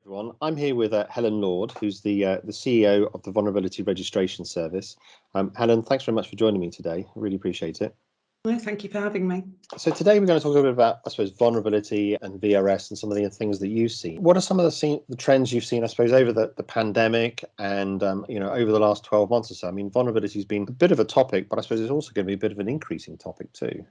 Everyone. I'm here with Helen Lord, who's the CEO of the Vulnerability Registration Service. Helen, thanks very much for joining me today. I really appreciate it. Well, thank you for having me. So today we're going to talk a little bit about, I suppose, vulnerability and VRS and some of the things that you've seen. What are some of the trends you've seen, I suppose, over the pandemic and, over the last 12 months or so? I mean, vulnerability has been a bit of a topic, but I suppose it's also going to be a bit of an increasing topic too.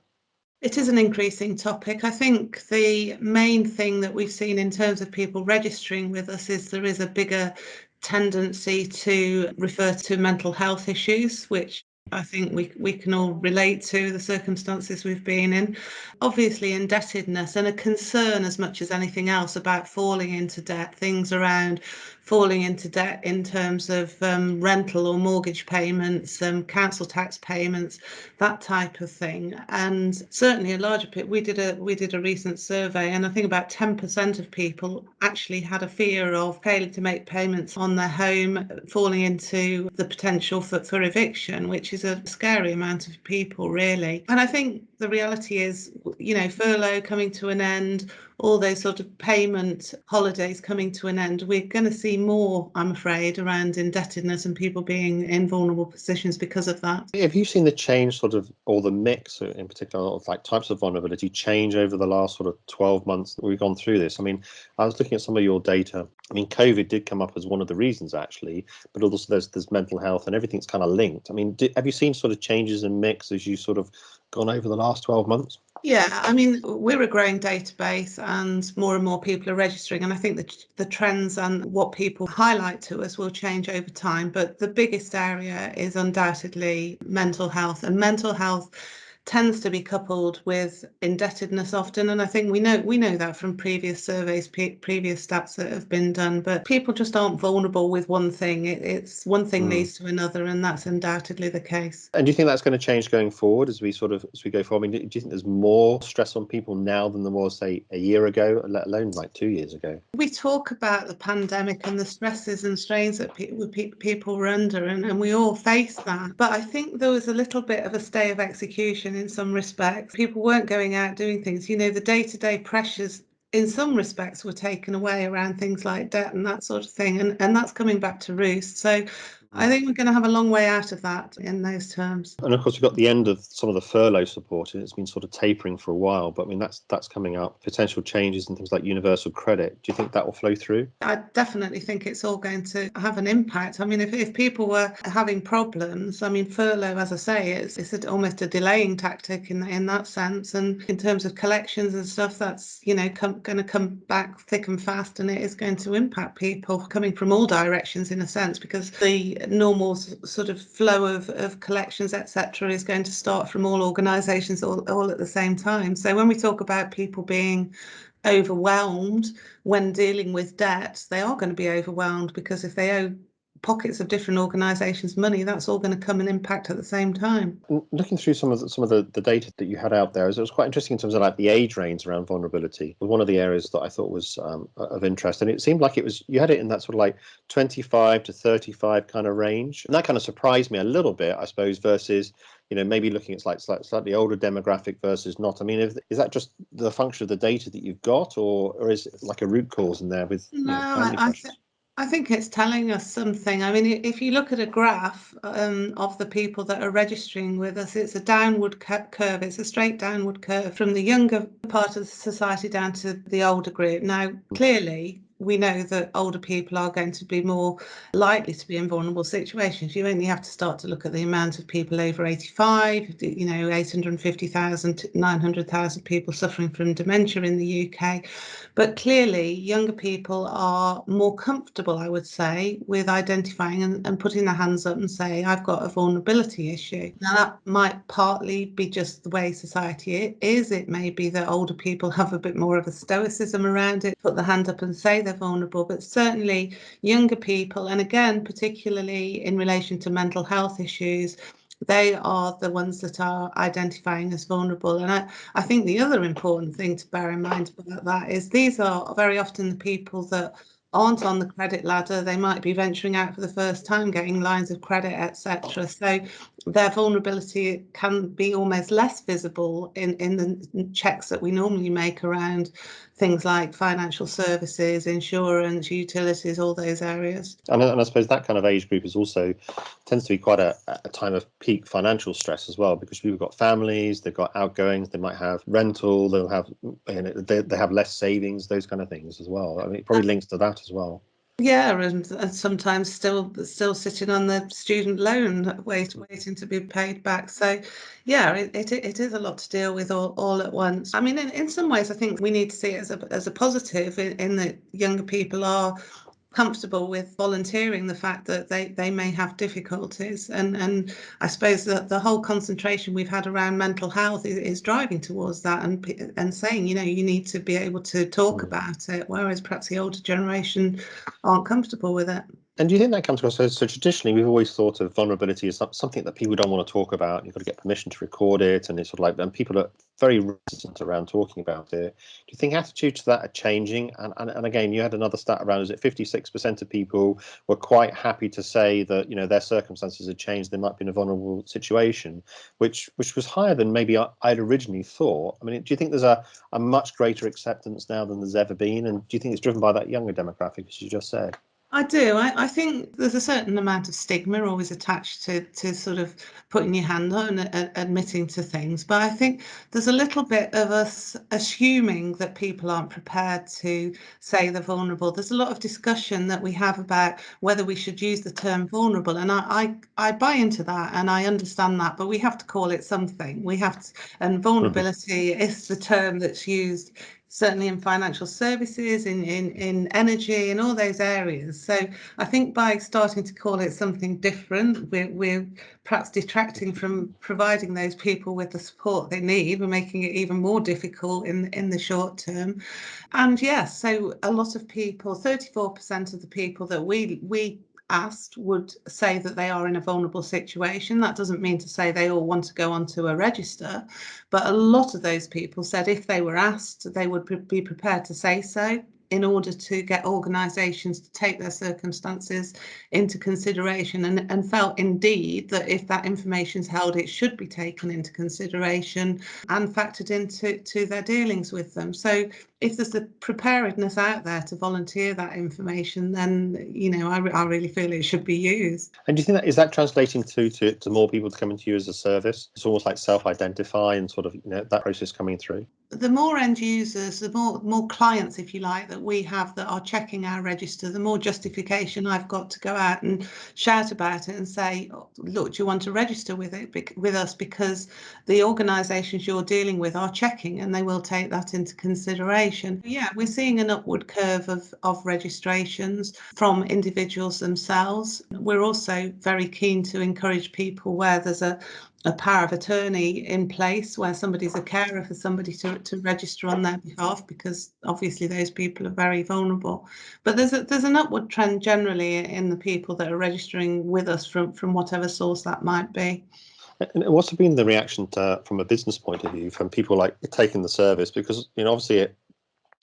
It is an increasing topic. I think the main thing that we've seen in terms of people registering with us is there is a bigger tendency to refer to mental health issues, which I think we can all relate to the circumstances we've been in. Obviously, indebtedness and a concern as much as anything else about falling into debt, things around falling into debt in terms of rental or mortgage payments, council tax payments, that type of thing. And certainly a larger bit, we did a recent survey, and I think about 10% of people actually had a fear of failing to make payments on their home, falling into the potential for eviction, which is a scary amount of people, really. And I think the reality is, furlough coming to an end, all those sort of payment holidays coming to an end, we're going to see more, I'm afraid, around indebtedness and people being in vulnerable positions because of that. Have you seen the change or the mix in particular of types of vulnerability change over the last sort of 12 months that we've gone through this? I mean, I was looking at some of your data. I mean, COVID did come up as one of the reasons actually, but also there's mental health and everything's kind of linked. I mean, have you seen sort of changes in mix as you sort of gone over the last 12 months? Yeah, I mean, we're a growing database and more people are registering. And I think that the trends and what people highlight to us will change over time. But the biggest area is undoubtedly mental health. And mental health tends to be coupled with indebtedness often, and I think we know that from previous surveys, previous stats that have been done. But people just aren't vulnerable with one thing. It's one thing leads to another, and that's undoubtedly the case. And do you think that's going to change going forward as we go forward? I mean, do you think there's more stress on people now than there was, say, a year ago, let alone 2 years ago? We talk about the pandemic and the stresses and strains that people were under, and we all face that. But I think there was a little bit of a stay of execution in some respects. People weren't going out doing things. The day-to-day pressures in some respects were taken away around things like debt and that sort of thing. And that's coming back to roost. So I think we're going to have a long way out of that in those terms. And of course, we've got the end of some of the furlough support, and it's been sort of tapering for a while. But I mean, that's coming up. Potential changes in things like universal credit. Do you think that will flow through? I definitely think it's all going to have an impact. I mean, if people were having problems, I mean, furlough, as I say, it's almost a delaying tactic in that sense. And in terms of collections and stuff, that's going to come back thick and fast, and it is going to impact people coming from all directions in a sense, because the normal sort of flow of collections, etc., is going to start from all organisations all at the same time. So when we talk about people being overwhelmed when dealing with debt, they are going to be overwhelmed, because if they owe pockets of different organisations money, that's all going to come and impact at the same time. Looking through some of the data that you had out there, it was quite interesting in terms of the age range around vulnerability. One of the areas that I thought was of interest, and it seemed like you had it in that sort of 25 to 35 kind of range, and that kind of surprised me a little bit, I suppose, versus maybe looking at slightly older demographic versus not. I mean, is that just the function of the data that you've got, or is it like a root cause in there with family pressures? I think it's telling us something. I mean, if you look at a graph of the people that are registering with us, it's a downward curve. It's a straight downward curve from the younger part of the society down to the older group. Now, clearly, we know that older people are going to be more likely to be in vulnerable situations. You only have to start to look at the amount of people over 85, 850,000, 900,000 people suffering from dementia in the UK. But clearly, younger people are more comfortable, I would say, with identifying and putting their hands up and say, I've got a vulnerability issue. Now, that might partly be just the way society is. It may be that older people have a bit more of a stoicism around it, put their hand up and say they're vulnerable. But certainly younger people, and again, particularly in relation to mental health issues, they are the ones that are identifying as vulnerable. And I think the other important thing to bear in mind about that is these are very often the people that aren't on the credit ladder. They might be venturing out for the first time, getting lines of credit, etc. So their vulnerability can be almost less visible in the checks that we normally make around things like financial services, insurance, utilities, all those areas. And I suppose that kind of age group is also tends to be quite a time of peak financial stress as well, because people have got families, they've got outgoings, they might have rental, they'll have, they have less savings, those kind of things as well. I mean, it probably links to that as well. Yeah, and sometimes still sitting on the student loan, waiting to be paid back. So, yeah, it is a lot to deal with all at once. I mean, in some ways, I think we need to see it as a positive in that younger people are comfortable with volunteering the fact that they may have difficulties, and I suppose that the whole concentration we've had around mental health is driving towards that, and saying, you need to be able to talk about it, whereas perhaps the older generation aren't comfortable with it. And do you think that comes across? So traditionally, we've always thought of vulnerability as something that people don't want to talk about. You've got to get permission to record it, and it's sort of like, and people are very resistant around talking about it. Do you think attitudes to that are changing? And again, you had another stat around, is it 56% of people were quite happy to say that, their circumstances had changed, they might be in a vulnerable situation, which was higher than maybe I'd originally thought. I mean, do you think there's a much greater acceptance now than there's ever been? And do you think it's driven by that younger demographic, as you just said? I do. I think there's a certain amount of stigma always attached to sort of putting your hand on and admitting to things. But I think there's a little bit of us assuming that people aren't prepared to say they're vulnerable. There's a lot of discussion that we have about whether we should use the term vulnerable. And I buy into that, and I understand that, but we have to call it something. We have to, and vulnerability is the term that's used certainly in financial services, in energy, in all those areas. So I think by starting to call it something different, we're perhaps detracting from providing those people with the support they need. We're making it even more difficult in the short term. And yes, so a lot of people, 34% of the people that we asked would say that they are in a vulnerable situation. That doesn't mean to say they all want to go onto a register, but a lot of those people said if they were asked, they would be prepared to say so, in order to get organisations to take their circumstances into consideration, and felt indeed that if that information is held, it should be taken into consideration and factored into their dealings with them. So if there's a preparedness out there to volunteer that information, then I really feel it should be used. And do you think that is that translating to more people to come into you as a service? It's almost like self-identify and sort of that process coming through. The more end users, the more clients, if you like, that we have that are checking our register, the more justification I've got to go out and shout about it and say, look, do you want to register with us? Because the organisations you're dealing with are checking, and they will take that into consideration. Yeah, we're seeing an upward curve of registrations from individuals themselves. We're also very keen to encourage people where there's a power of attorney in place, where somebody's a carer for somebody to register on their behalf, because obviously those people are very vulnerable. But there's an upward trend generally in the people that are registering with us from whatever source that might be. And what's been the reaction from a business point of view, from people like taking the service? Because obviously it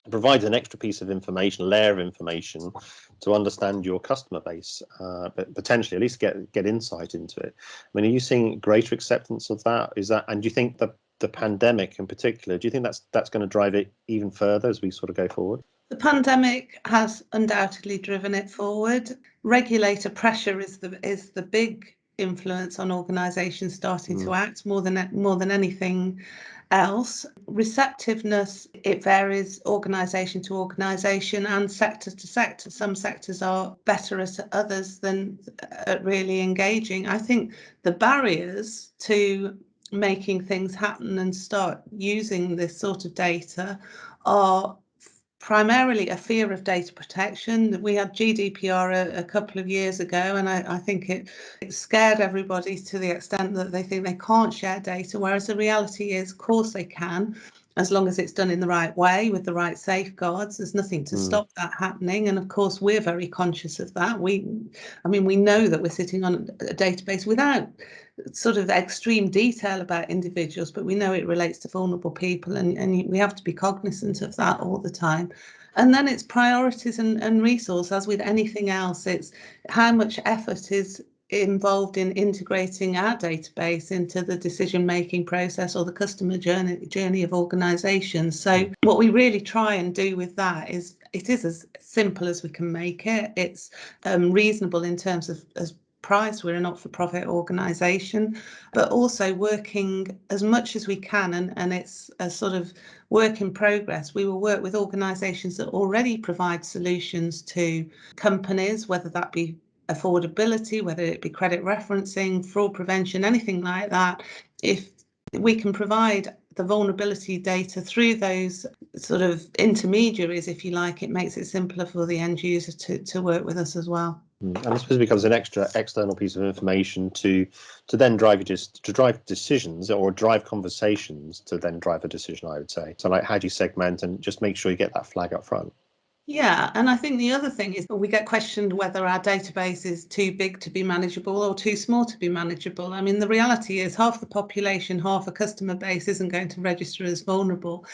provides an extra piece of information, a layer of information to understand your customer base, but potentially at least get insight into it. I mean, are you seeing greater acceptance of that? And do you think the pandemic in particular, do you think that's going to drive it even further as we sort of go forward? The pandemic has undoubtedly driven it forward. Regulator pressure is the big influence on organisations starting to act more than anything else. Receptiveness, it varies organisation to organisation and sector to sector. Some sectors are better at others than at really engaging. I think the barriers to making things happen and start using this sort of data are primarily a fear of data protection. We had GDPR a couple of years ago, and I think it scared everybody to the extent that they think they can't share data, whereas the reality is, of course they can, as long as it's done in the right way with the right safeguards. There's nothing to stop that happening, and of course we're very conscious of that. We know that we're sitting on a database without sort of extreme detail about individuals, but we know it relates to vulnerable people, and we have to be cognizant of that all the time. And then it's priorities and resource. As with anything else, it's how much effort is involved in integrating our database into the decision-making process or the customer journey of organisations. So what we really try and do with that is it is as simple as we can make it. It's reasonable in terms of as price. We're a not-for-profit organisation, but also working as much as we can, and it's a sort of work in progress. We will work with organisations that already provide solutions to companies, whether that be affordability, whether it be credit referencing, fraud prevention, anything like that. If we can provide the vulnerability data through those sort of intermediaries, if you like, it makes it simpler for the end user to work with us as well. And I suppose it becomes an extra external piece of information to then drive decisions or drive conversations to then drive a decision, I would say. So like, how do you segment and just make sure you get that flag up front? Yeah, and I think the other thing is we get questioned whether our database is too big to be manageable or too small to be manageable. I mean, the reality is half the population, half a customer base isn't going to register as vulnerable.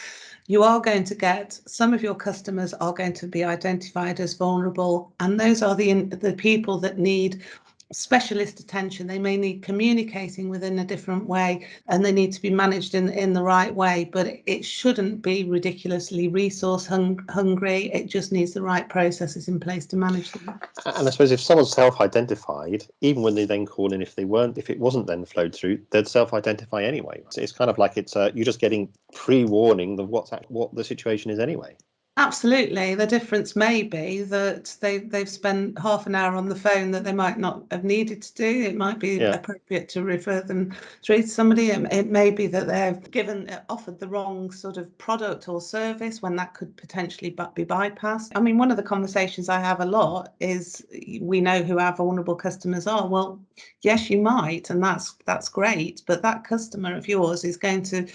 You are going to get, some of your customers are going to be identified as vulnerable, and those are the people that need specialist attention. They may need communicating within a different way, and they need to be managed in the right way, but it shouldn't be ridiculously resource hungry. It just needs the right processes in place to manage them. And I suppose if someone's self-identified, even when they then call in, if it wasn't then flowed through, they'd self-identify anyway. So it's kind of like you're just getting pre-warning of what the situation is anyway. Absolutely. The difference may be that they've spent half an hour on the phone that they might not have needed to do. It might be appropriate to refer them through to somebody. It may be that they've offered the wrong sort of product or service when that could potentially be bypassed. I mean, one of the conversations I have a lot is, we know who our vulnerable customers are. Well, yes, you might, and that's great, but that customer of yours is going to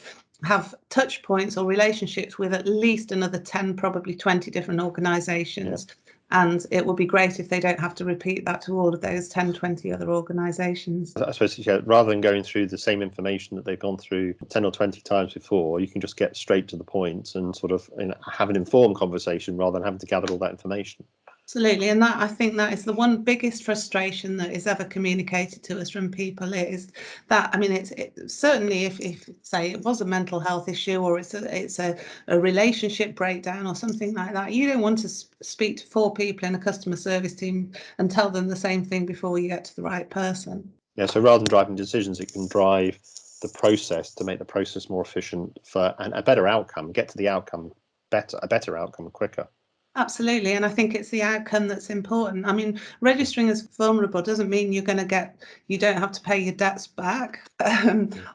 have touch points or relationships with at least another 10, probably 20 different organisations. And it would be great if they don't have to repeat that to all of those 10, 20 other organisations. I suppose rather than going through the same information that they've gone through 10 or 20 times before, you can just get straight to the point and sort of have an informed conversation rather than having to gather all that information. Absolutely, and I think that is the one biggest frustration that is ever communicated to us from people, is that, I mean, it's certainly if say it was a mental health issue, or it's a relationship breakdown or something like that, you don't want to speak to 4 people in a customer service team and tell them the same thing before you get to the right person. Yeah, so rather than driving decisions, it can drive the process to make the process more efficient and a better outcome, get to the outcome a better outcome quicker. Absolutely, and I think it's the outcome that's important. I mean, registering as vulnerable doesn't mean you don't have to pay your debts back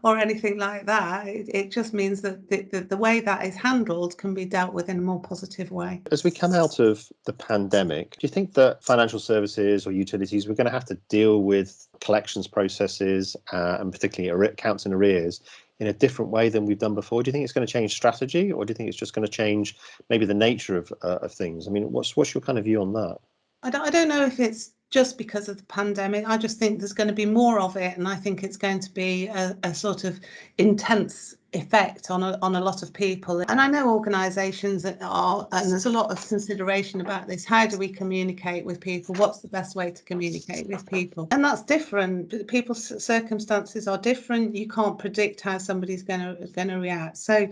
or anything like that. It just means that the way that is handled can be dealt with in a more positive way. As we come out of the pandemic, do you think that financial services or utilities, we're going to have to deal with collections processes and particularly accounts in arrears in a different way than we've done before? Do you think it's going to change strategy, or do you think it's just going to change maybe the nature of things? I mean, what's your kind of view on that? I don't know if it's just because of the pandemic. I just think there's going to be more of it, and I think it's going to be a sort of intense effect on a lot of people. And I know organisations that and there's a lot of consideration about this. How do we communicate with people? What's the best way to communicate with people? And that's different. People's circumstances are different. You can't predict how somebody's going to react. So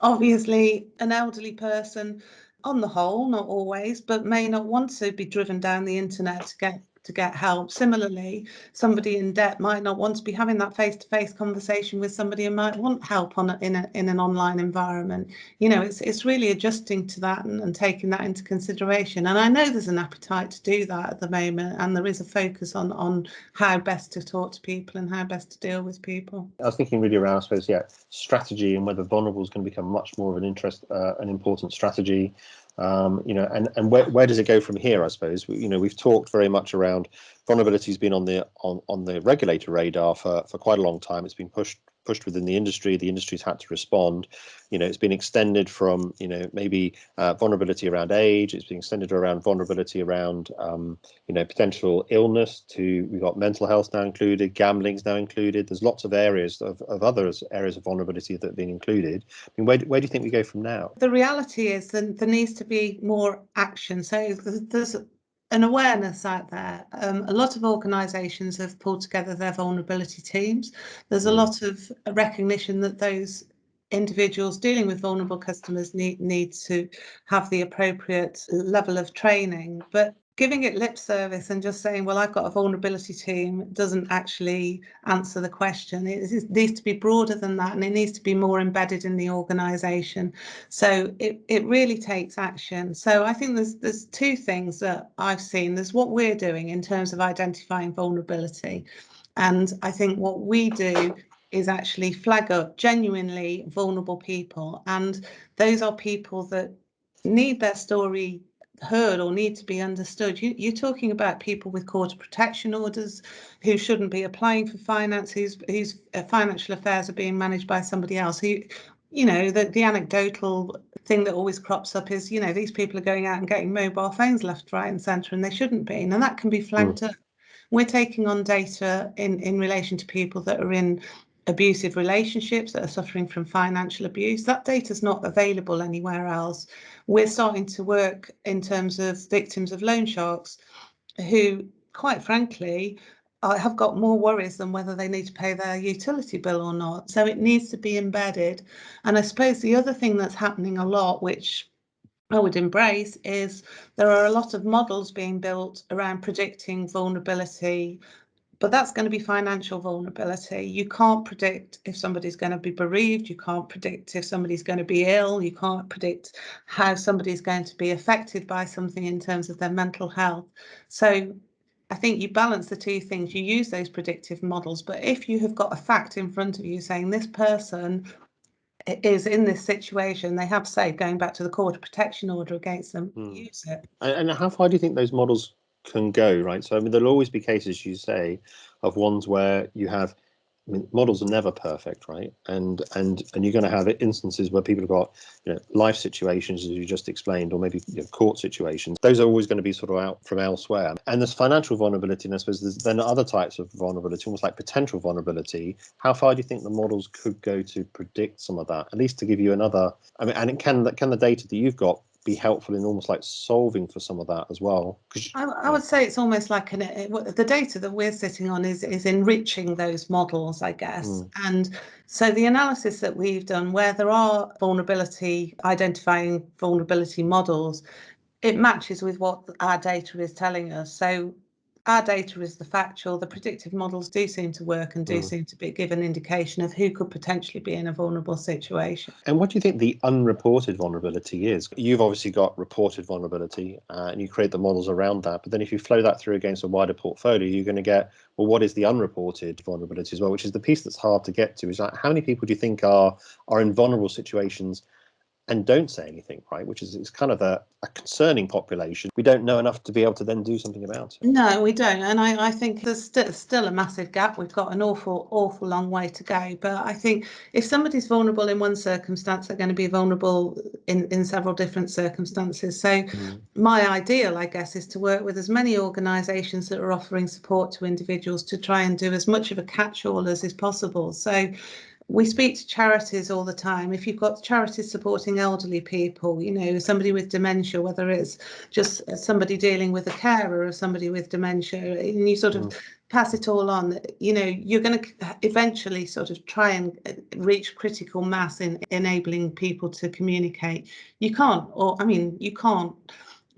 obviously, an elderly person, on the whole, not always, but may not want to be driven down the internet to get help. Similarly, somebody in debt might not want to be having that face-to-face conversation with somebody and might want help in an online environment. You know, it's really adjusting to that and taking that into consideration. And I know there's an appetite to do that at the moment, and there is a focus on how best to talk to people and how best to deal with people. I was thinking really around, I suppose, strategy, and whether vulnerable is going to become much more of an important strategy. And where does it go from here? I suppose we've talked very much around vulnerability has been on the regulator radar for quite a long time. It's been pushed within the industry. The industry's had to respond. It's been extended from maybe vulnerability around age. It's been extended around vulnerability around potential illness. We've got mental health now included. Gambling's now included. There's lots of areas of other areas of vulnerability that have been included. I mean, where do you think we go from now? The reality is that there needs to be more action. So there's an awareness out there. A lot of organisations have pulled together their vulnerability teams. There's a lot of recognition that those individuals dealing with vulnerable customers need to have the appropriate level of training. But giving it lip service and just saying, well, I've got a vulnerability team, doesn't actually answer the question. It needs to be broader than that, and it needs to be more embedded in the organisation. So it really takes action. So I think there's two things that I've seen. There's what we're doing in terms of identifying vulnerability. And I think what we do is actually flag up genuinely vulnerable people. And those are people that need their story heard or need to be understood. You're talking about people with court protection orders who shouldn't be applying for finance, whose financial affairs are being managed by somebody else. Who, the anecdotal thing that always crops up is, these people are going out and getting mobile phones left, right, and centre, and they shouldn't be. And that can be flagged up. We're taking on data in relation to people that are in abusive relationships, that are suffering from financial abuse. That data is not available anywhere else. We're starting to work in terms of victims of loan sharks who, quite frankly, have got more worries than whether they need to pay their utility bill or not. So it needs to be embedded. And I suppose the other thing that's happening a lot, which I would embrace, is there are a lot of models being built around predicting vulnerability, but that's going to be financial vulnerability. You can't predict if somebody's going to be bereaved. You can't predict if somebody's going to be ill. You can't predict how somebody's going to be affected by something in terms of their mental health. So I think you balance the two things. You use those predictive models, but if you have got a fact in front of you saying this person is in this situation, they have, say, going back to the court protection order against them, use it. And how far do you think those models can go, right? So, I mean, there'll always be cases, you say, of ones where you have, I mean, models are never perfect, right? And you're going to have instances where people have got, life situations, as you just explained, or maybe court situations. Those are always going to be sort of out from elsewhere. And there's financial vulnerability, and I suppose there's then other types of vulnerability, almost like potential vulnerability. How far do you think the models could go to predict some of that, at least to give you another? I mean, and can the data that you've got be helpful in almost like solving for some of that as well? I would say it's almost like the data that we're sitting on is enriching those models, I guess. And so the analysis that we've done, where there are identifying vulnerability models, it matches with what our data is telling us. So our data is the factual. The predictive models do seem to work and do seem to give an indication of who could potentially be in a vulnerable situation. And what do you think the unreported vulnerability is? You've obviously got reported vulnerability, and you create the models around that. But then if you flow that through against a wider portfolio, you're going to get, well, what is the unreported vulnerability as well, which is the piece that's hard to get to. Is like, how many people do you think are in vulnerable situations and don't say anything, right? Which is kind of a concerning population. We don't know enough to be able to then do something about it. No, we don't. And I think there's still a massive gap. We've got an awful long way to go. But I think if somebody's vulnerable in one circumstance, they're going to be vulnerable in several different circumstances. So my ideal, I guess, is to work with as many organisations that are offering support to individuals to try and do as much of a catch-all as is possible. So we speak to charities all the time. If you've got charities supporting elderly people, somebody with dementia, whether it's just somebody dealing with a carer or somebody with dementia, and you sort of pass it all on, you're going to eventually sort of try and reach critical mass in enabling people to communicate. You can't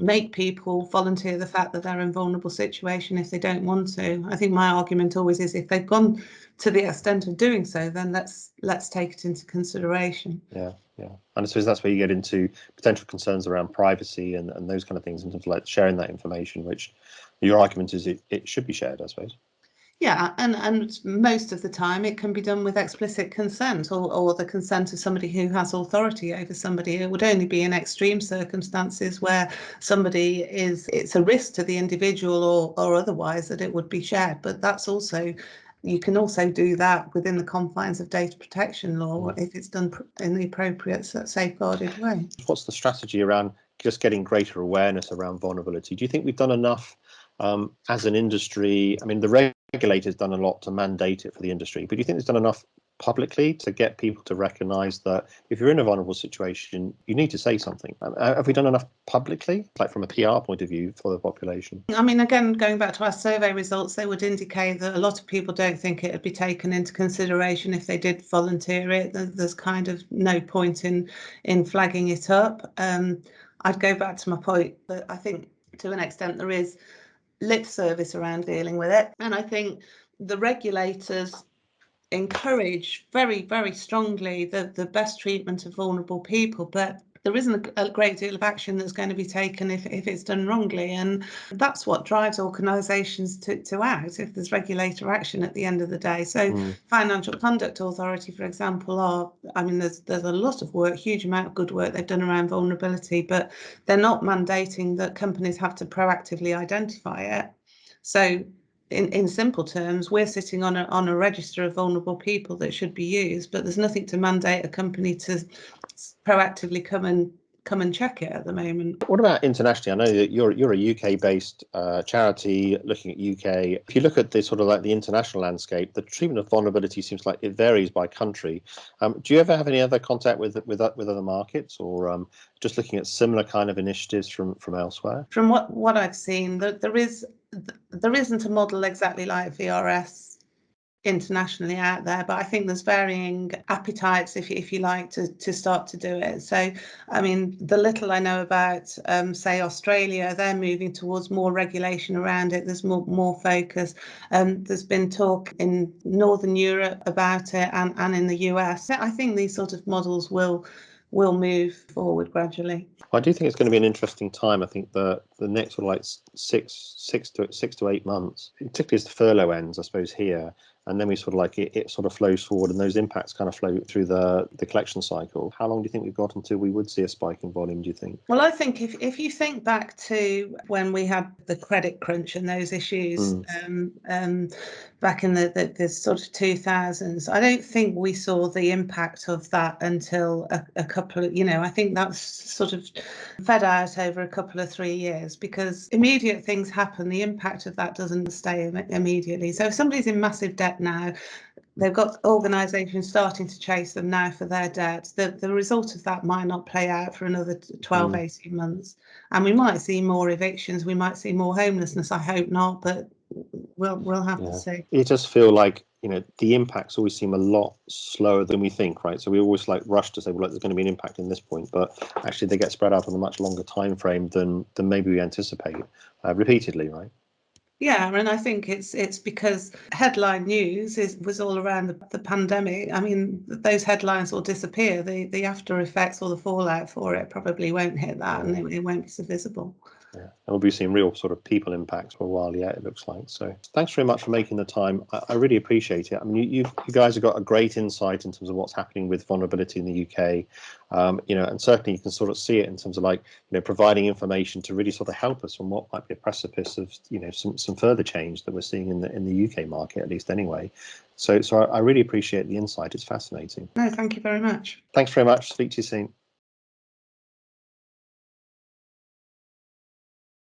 make people volunteer the fact that they're in a vulnerable situation if they don't want to. I think my argument always is, if they've gone to the extent of doing so, then let's take it into consideration. Yeah. And I suppose that's where you get into potential concerns around privacy and those kind of things, in terms of like sharing that information, which your argument is it should be shared, I suppose. Yeah, and most of the time it can be done with explicit consent or the consent of somebody who has authority over somebody. It would only be in extreme circumstances where it's a risk to the individual or otherwise that it would be shared. But you can also do that within the confines of data protection law if it's done in the appropriate safeguarded way. What's the strategy around just getting greater awareness around vulnerability? Do you think we've done enough as an industry? I mean, the regulator's done a lot to mandate it for the industry, but do you think there's done enough publicly to get people to recognise that if you're in a vulnerable situation, you need to say something? Have we done enough publicly, like from a PR point of view, for the population? I mean, again, going back to our survey results, they would indicate that a lot of people don't think it would be taken into consideration if they did volunteer it. There's kind of no point in flagging it up. I'd go back to my point that I think to an extent there is lip service around dealing with it. And I think the regulators encourage very, very strongly the best treatment of vulnerable people, but there isn't a great deal of action that's going to be taken if it's done wrongly. And that's what drives organisations to act, if there's regulator action at the end of the day. So Financial Conduct Authority, for example, there's a lot of work, huge amount of good work they've done around vulnerability, but they're not mandating that companies have to proactively identify it. So in simple terms, we're sitting on a register of vulnerable people that should be used, but there's nothing to mandate a company to proactively come and check it at the moment. What about internationally? I know that you're a UK-based charity looking at UK. If you look at the sort of like the international landscape, the treatment of vulnerability seems like it varies by country. Do you ever have any other contact with other markets, or just looking at similar kind of initiatives from elsewhere? From what I've seen, there isn't a model exactly like VRS internationally out there, but I think there's varying appetites, if you like, to start to do it. So I mean, the little I know about say Australia, they're moving towards more regulation around it. There's more focus. There's been talk in Northern Europe about it, and in the US. I think these sort of models will move forward gradually. I do think it's going to be an interesting time. I think the next sort of like six to 8 months, particularly as the furlough ends, I suppose, here, and then we sort of like it sort of flows forward, and those impacts kind of flow through the collection cycle. How long do you think we've got until we would see a spike in volume, do you think? Well, I think if you think back to when we had the credit crunch and those issues back in the sort of 2000s, I don't think we saw the impact of that until a couple of, I think that's sort of fed out over a couple of 3 years, because immediate things happen. The impact of that doesn't stay immediately. So if somebody's in massive debt now, they've got organisations starting to chase them now for their debt. The result of that might not play out for another 12, 18 months. And we might see more evictions, we might see more homelessness. I hope not, but we'll have to see. It does feel like, the impacts always seem a lot slower than we think, right? So we always like rush to say, well, there's going to be an impact in this point, but actually they get spread out on a much longer time frame than maybe we anticipate repeatedly, right? Yeah, and I think it's because headline news was all around the pandemic. I mean, those headlines will disappear. The after effects or the fallout for it probably won't hit that, and it won't be so visible. Yeah, and we'll be seeing real sort of people impacts for a while yet, it looks like. So thanks very much for making the time. I really appreciate it. I mean, you guys have got a great insight in terms of what's happening with vulnerability in the UK, and certainly you can sort of see it in terms of like, providing information to really sort of help us on what might be a precipice of, some further change that we're seeing in the UK market, at least anyway. So I really appreciate the insight. It's fascinating. No, thank you very much. Thanks very much. Speak to you soon.